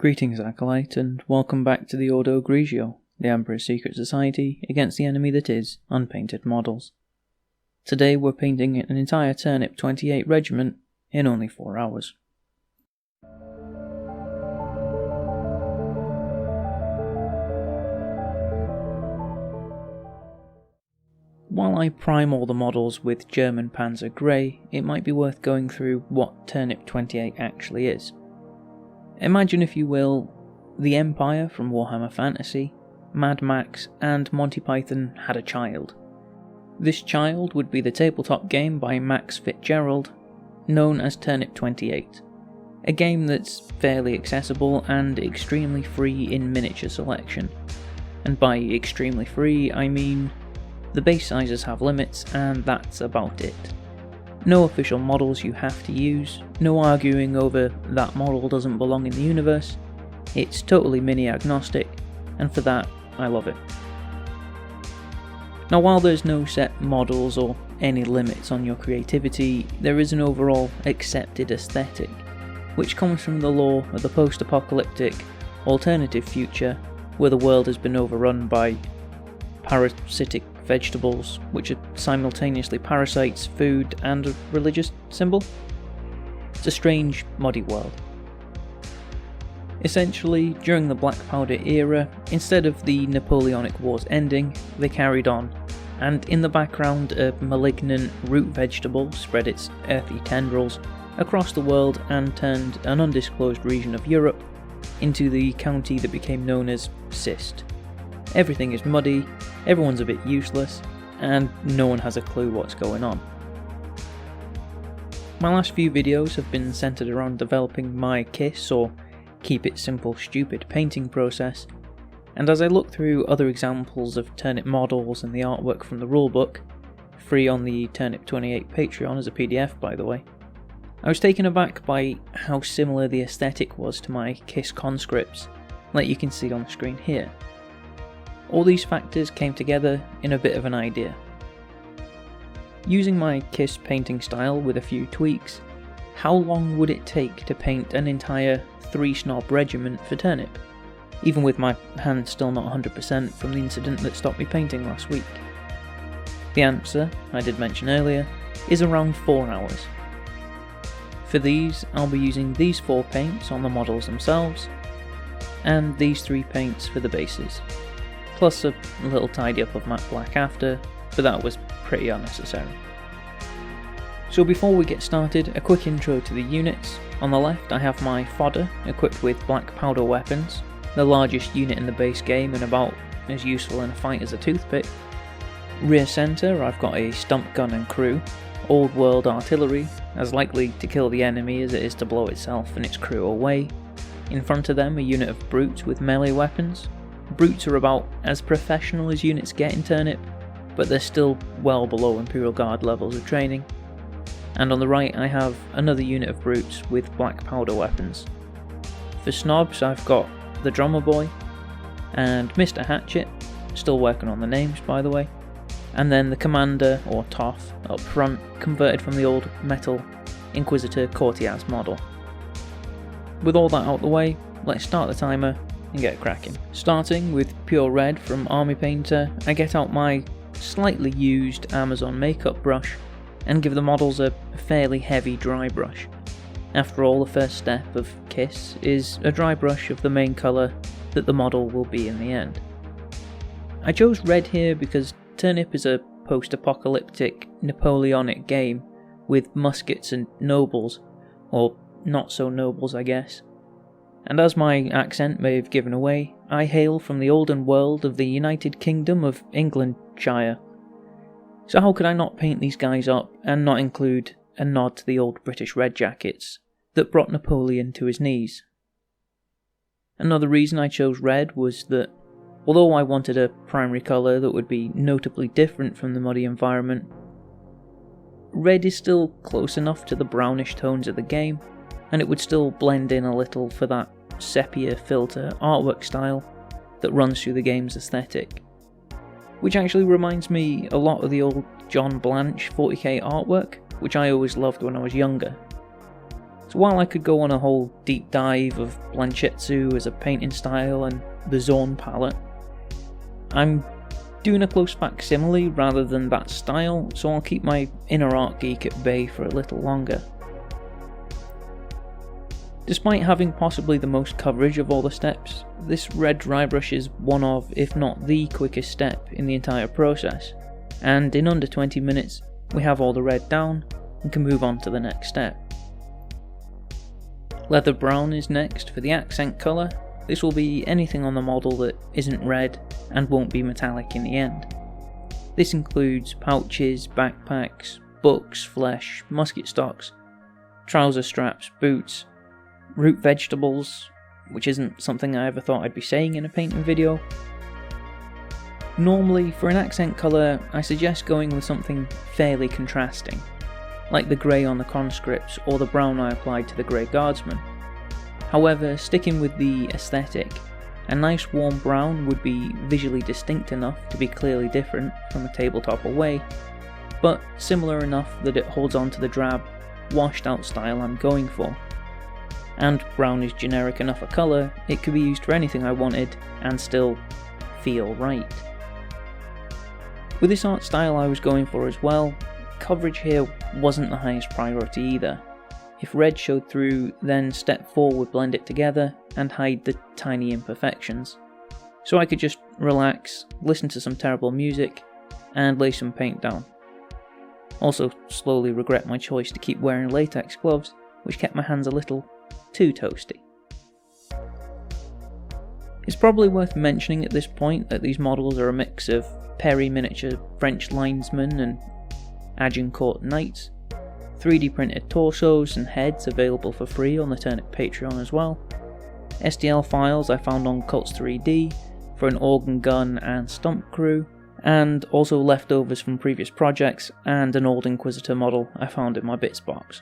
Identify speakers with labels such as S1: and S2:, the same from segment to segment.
S1: Greetings, Acolyte, and welcome back to the Ordo Grigio, the Emperor's secret society against the enemy that is unpainted models. Today we're painting an entire Turnip28 regiment in only 4 hours. While I prime all the models with German Panzer Grey, it might be worth going through what Turnip28 actually is. Imagine, if you will, the Empire from Warhammer Fantasy, Mad Max, and Monty Python had a child. This child would be the tabletop game by Max Fitzgerald, known as Turnip28, a game that's fairly accessible and extremely free in miniature selection. And by extremely free, I mean the base sizes have limits, and that's about it. No official models you have to use, no arguing over that model doesn't belong in the universe. It's totally mini agnostic, and for that, I love it. Now, while there's no set models or any limits on your creativity, there is an overall accepted aesthetic, which comes from the lore of the post-apocalyptic, alternative future where the world has been overrun by parasitic vegetables, which are simultaneously parasites, food, and a religious symbol. It's a strange, muddy world. Essentially, during the Black Powder era, instead of the Napoleonic Wars ending, they carried on, and in the background a malignant root vegetable spread its earthy tendrils across the world and turned an undisclosed region of Europe into the county that became known as Cyst. Everything is muddy, everyone's a bit useless, and no one has a clue what's going on. My last few videos have been centered around developing my KISS, or Keep It Simple Stupid, painting process, and as I look through other examples of turnip models and the artwork from the rulebook, free on the Turnip28 Patreon as a PDF by the way, I was taken aback by how similar the aesthetic was to my KISS conscripts, like you can see on the screen here. All these factors came together in a bit of an idea. Using my KISS painting style with a few tweaks, how long would it take to paint an entire 3 Snob Regiment for Turnip, even with my hand still not 100% from the incident that stopped me painting last week? The answer, I did mention earlier, is around 4 hours. For these, I'll be using these 4 paints on the models themselves, and these 3 paints for the bases. Plus a little tidy up of matte black after, but that was pretty unnecessary. So before we get started, a quick intro to the units. On the left I have my fodder, equipped with black powder weapons, the largest unit in the base game and about as useful in a fight as a toothpick. Rear centre I've got a stump gun and crew, old world artillery, as likely to kill the enemy as it is to blow itself and its crew away. In front of them a unit of brutes with melee weapons. Brutes are about as professional as units get in Turnip, but they're still well below Imperial Guard levels of training. And on the right I have another unit of brutes with black powder weapons. For snobs I've got the Drummer Boy and Mr. Hatchet, still working on the names by the way, and then the Commander, or Toff, up front, converted from the old metal Inquisitor Courtiers model. With all that out the way, let's start the timer and get cracking. Starting with pure red from Army Painter, I get out my slightly used Amazon makeup brush and give the models a fairly heavy dry brush. After all, the first step of KISS is a dry brush of the main colour that the model will be in the end. I chose red here because Turnip is a post-apocalyptic Napoleonic game with muskets and nobles, or not so nobles I guess. And as my accent may have given away, I hail from the olden world of the United Kingdom of Englandshire. So how could I not paint these guys up and not include a nod to the old British red jackets that brought Napoleon to his knees? Another reason I chose red was that, although I wanted a primary colour that would be notably different from the muddy environment, red is still close enough to the brownish tones of the game, and it would still blend in a little for that sepia filter artwork style that runs through the game's aesthetic. Which actually reminds me a lot of the old John Blanche 40k artwork, which I always loved when I was younger. So while I could go on a whole deep dive of Blanchetsu as a painting style and the Zone palette, I'm doing a close facsimile rather than that style, so I'll keep my inner art geek at bay for a little longer. Despite having possibly the most coverage of all the steps, this red Drybrush is one of, if not the quickest step in the entire process, and in under 20 minutes we have all the red down and can move on to the next step. Leather brown is next for the accent colour. This will be anything on the model that isn't red and won't be metallic in the end. This includes pouches, backpacks, books, flesh, musket stocks, trouser straps, boots, root vegetables, which isn't something I ever thought I'd be saying in a painting video. Normally, for an accent colour, I suggest going with something fairly contrasting, like the grey on the conscripts or the brown I applied to the grey guardsmen. However, sticking with the aesthetic, a nice warm brown would be visually distinct enough to be clearly different from a tabletop away, but similar enough that it holds on to the drab, washed out style I'm going for. And brown is generic enough a colour, it could be used for anything I wanted and still feel right. With this art style I was going for as well, coverage here wasn't the highest priority either. If red showed through, then step 4 would blend it together and hide the tiny imperfections. So I could just relax, listen to some terrible music, and lay some paint down. Also slowly regret my choice to keep wearing latex gloves, which kept my hands a little too toasty. It's probably worth mentioning at this point that these models are a mix of Perry miniature French linesmen and Agincourt knights, 3D printed torsos and heads available for free on the Turnip Patreon as well, STL files I found on Cults 3D for an organ gun and stump crew, and also leftovers from previous projects and an old Inquisitor model I found in my bits box.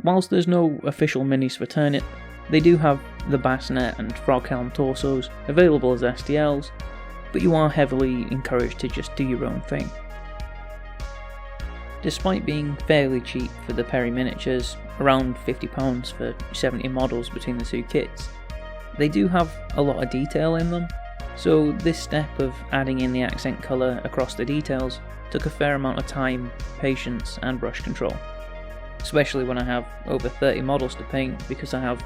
S1: Whilst there's no official minis for Turnip, they do have the bassinet and froghelm torsos available as STLs, but you are heavily encouraged to just do your own thing. Despite being fairly cheap for the Perry miniatures, around £50 for 70 models between the two kits, they do have a lot of detail in them, so this step of adding in the accent colour across the details took a fair amount of time, patience and brush control. Especially when I have over 30 models to paint because I have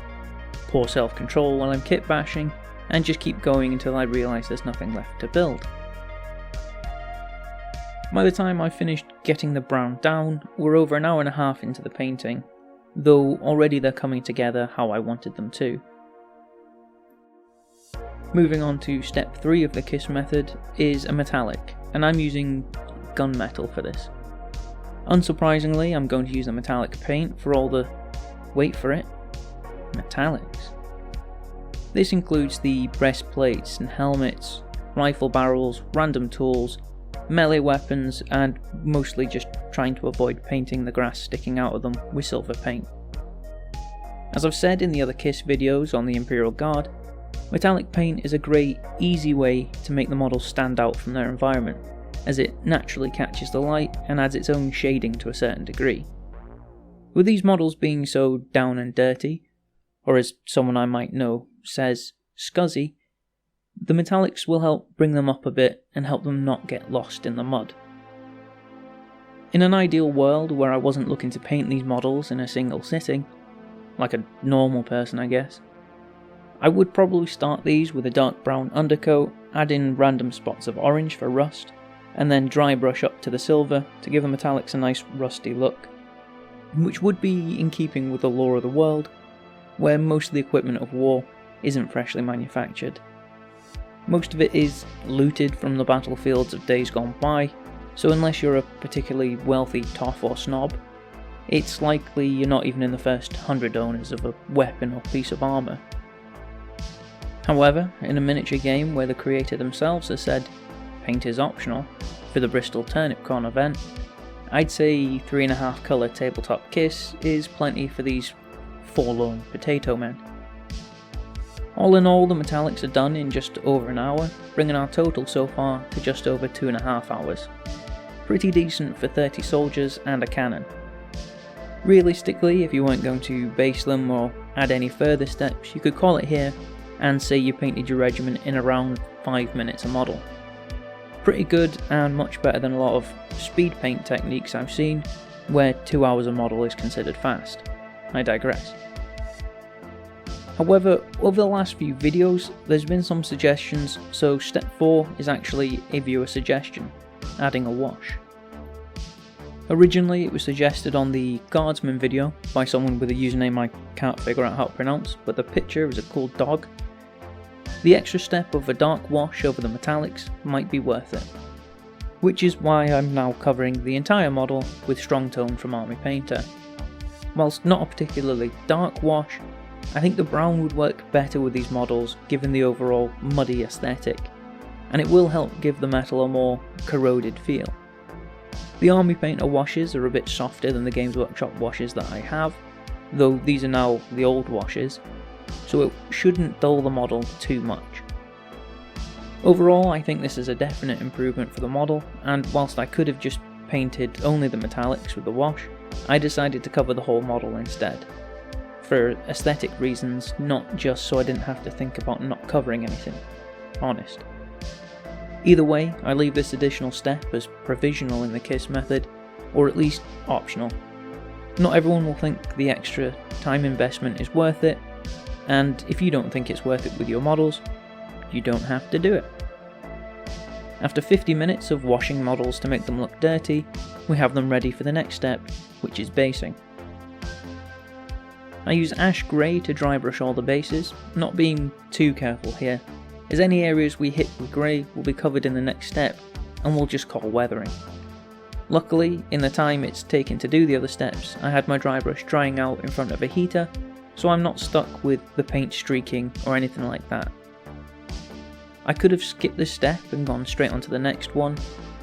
S1: poor self-control while I'm kit bashing and just keep going until I realise there's nothing left to build. By the time I finished getting the brown down, we're over an hour and a half into the painting, though already they're coming together how I wanted them to. Moving on to step 3 of the KISS method is a metallic, and I'm using gunmetal for this. Unsurprisingly, I'm going to use a metallic paint for all the, wait for it, metallics. This includes the breastplates and helmets, rifle barrels, random tools, melee weapons, and mostly just trying to avoid painting the grass sticking out of them with silver paint. As I've said in the other KISS videos on the Imperial Guard, metallic paint is a great, easy way to make the models stand out from their environment, as it naturally catches the light and adds its own shading to a certain degree. With these models being so down and dirty, or as someone I might know says, scuzzy, the metallics will help bring them up a bit and help them not get lost in the mud. In an ideal world where I wasn't looking to paint these models in a single sitting, like a normal person I guess, I would probably start these with a dark brown undercoat, add in random spots of orange for rust, and then dry brush up to the silver to give the metallics a nice rusty look, which would be in keeping with the lore of the world, where most of the equipment of war isn't freshly manufactured. Most of it is looted from the battlefields of days gone by, so unless you're a particularly wealthy toff or snob, it's likely you're not even in the first 100 owners of a weapon or piece of armour. However, in a miniature game where the creator themselves has said paint is optional for the Bristol TurnipCon event, I'd say 3.5 colour Tabletop KISS is plenty for these forlorn potato men. All in all, the metallics are done in just over an hour, bringing our total so far to just over 2.5 hours. Pretty decent for 30 soldiers and a cannon. Realistically, if you weren't going to base them or add any further steps, you could call it here and say you painted your regiment in around 5 minutes a model. Pretty good and much better than a lot of speed paint techniques I've seen, where 2 hours a model is considered fast. I digress. However, over the last few videos, there's been some suggestions, so step 4 is actually a viewer suggestion, adding a wash. Originally it was suggested on the Guardsman video by someone with a username I can't figure out how to pronounce, but the picture is a cool dog. The extra step of a dark wash over the metallics might be worth it. Which is why I'm now covering the entire model with strong tone from Army Painter. Whilst not a particularly dark wash, I think the brown would work better with these models given the overall muddy aesthetic, and it will help give the metal a more corroded feel. The Army Painter washes are a bit softer than the Games Workshop washes that I have, though these are now the old washes, so it shouldn't dull the model too much. Overall, I think this is a definite improvement for the model, and whilst I could have just painted only the metallics with the wash, I decided to cover the whole model instead. For aesthetic reasons, not just so I didn't have to think about not covering anything. Honest. Either way, I leave this additional step as provisional in the KISS method, or at least optional. Not everyone will think the extra time investment is worth it, and if you don't think it's worth it with your models, you don't have to do it. After 50 minutes of washing models to make them look dirty, we have them ready for the next step, which is basing. I use ash grey to dry brush all the bases, not being too careful here, as any areas we hit with grey will be covered in the next step, and we'll just call weathering. Luckily, in the time it's taken to do the other steps, I had my dry brush drying out in front of a heater, so I'm not stuck with the paint streaking or anything like that. I could have skipped this step and gone straight onto the next one,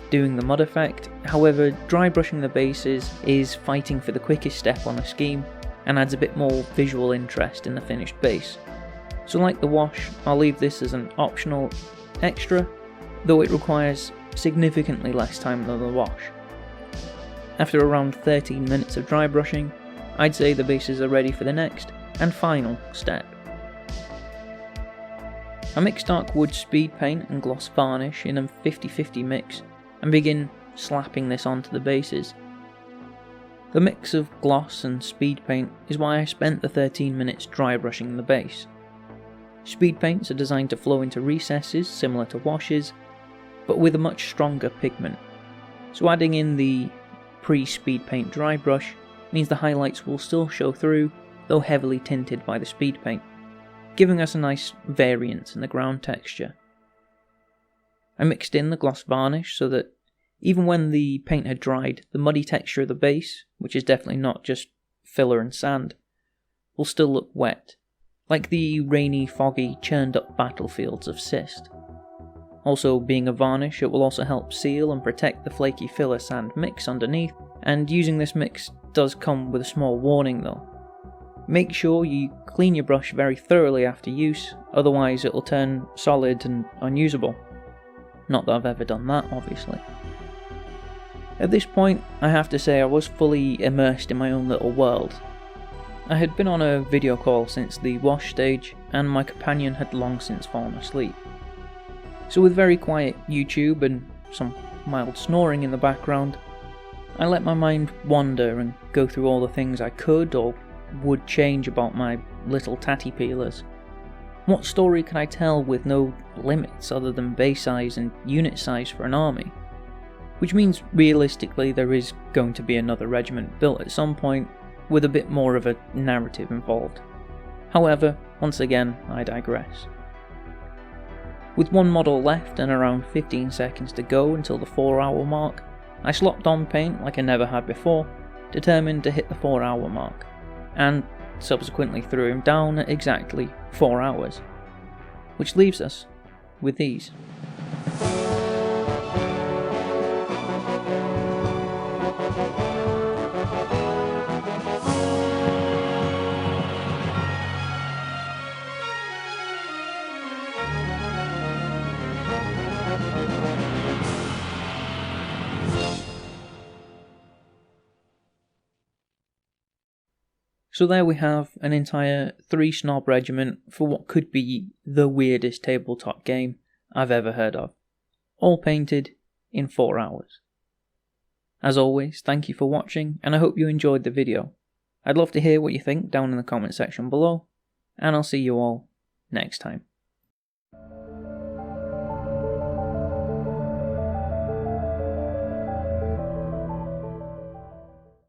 S1: doing the mud effect, however dry brushing the bases is fighting for the quickest step on a scheme, and adds a bit more visual interest in the finished base. So like the wash, I'll leave this as an optional extra, though it requires significantly less time than the wash. After around 13 minutes of dry brushing, I'd say the bases are ready for the next and final step. I mix dark wood speed paint and gloss varnish in a 50-50 mix and begin slapping this onto the bases. The mix of gloss and speed paint is why I spent the 13 minutes dry brushing the base. Speed paints are designed to flow into recesses similar to washes, but with a much stronger pigment, so adding in the pre-speed paint dry brush means the highlights will still show through, though heavily tinted by the speed paint, giving us a nice variance in the ground texture. I mixed in the gloss varnish so that even when the paint had dried, the muddy texture of the base, which is definitely not just filler and sand, will still look wet, like the rainy, foggy, churned up battlefields of Sist. Also, being a varnish, it will also help seal and protect the flaky filler sand mix underneath, and using this mix does come with a small warning though. Make sure you clean your brush very thoroughly after use, otherwise it will turn solid and unusable. Not that I've ever done that, obviously. At this point, I have to say I was fully immersed in my own little world. I had been on a video call since the wash stage, and my companion had long since fallen asleep. So with very quiet YouTube and some mild snoring in the background, I let my mind wander and go through all the things I could or would change about my little tatty peelers. What story could I tell with no limits other than base size and unit size for an army? Which means realistically there is going to be another regiment built at some point with a bit more of a narrative involved. However, once again, I digress. With one model left and around 15 seconds to go until the 4-hour mark, I slopped on paint like I never had before, determined to hit the 4-hour mark, and subsequently threw him down at exactly 4 hours. Which leaves us with these. So there we have an entire 3 Snob Regiment for what could be the weirdest tabletop game I've ever heard of. All painted in 4 hours. As always, thank you for watching, and I hope you enjoyed the video. I'd love to hear what you think down in the comment section below, and I'll see you all next time.